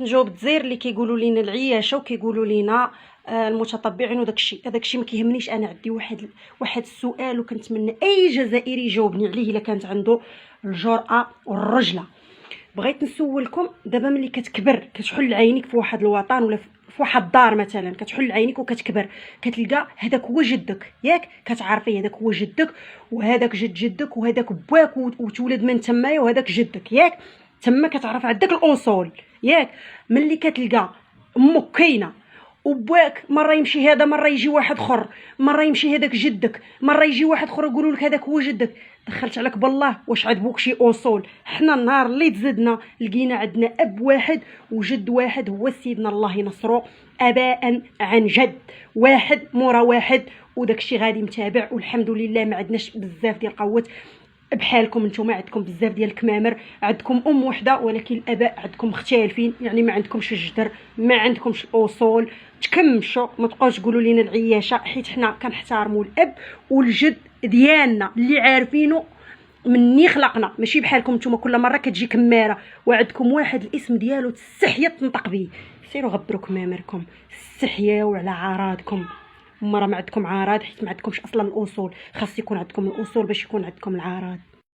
بغيت نجاوب الجزائر اللي كيقولوا لينا العياشه وكيقولوا لينا المتطبعين وداك الشيء ما كيهمنيش. انا عندي واحد السؤال وكنتمنى اي جزائري يجاوبني عليه الا كانت عنده الجرأه والرجله. بغيت نسولكم دابا ملي كتكبر كتحل عينيك في واحد الوطن ولا في واحد الدار مثلا، كتحل عينيك وكتكبر كتلقى هذاك هو جدك، ياك كتعرفي هذاك هو جدك وهذاك جد جدك وهذاك باك وتولد من تمايا وهذاك جدك، ياك تما كتعرف عندك الاصول، ياك ملي كتلقى امك كاينه وباك مره يمشي هذا مره يجي واحد اخر، مره يمشي هذاك جدك مره يجي واحد اخر يقولوا لك هذاك هو جدك، دخلت عليك بالله واش عجبوك شي اصول؟ حنا النهار اللي تزدنا لقينا عندنا اب واحد وجد واحد هو سيدنا الله ينصرو، اباء عن جد، واحد مورا واحد، وداك الشيء غادي متابع والحمد لله. ما عندناش بزاف ديال القوات بحالكم نتوما، عندكم بزاف ديال الكمامر، عندكم وحده ولكن الاباء عندكم مختلفين، يعني ما عندكمش الجدر ما عندكمش الاصول. تكمشوا ما تبقاوش تقولوا لينا العياشه، حيت حنا كنحترموا الاب والجد ديالنا اللي عارفينه مني خلقنا، ماشي بحالكم نتوما كل مره كتجي كماره وعندكم واحد الاسم ديالو تستحيا تنطق به. سيروا غبروا كمامركم، استحياو على عراضكم، ما عندكم عراض حيت ما عندكمش اصلا الاصول. خاص يكون عندكم الاصول باش يكون عندكم العراض.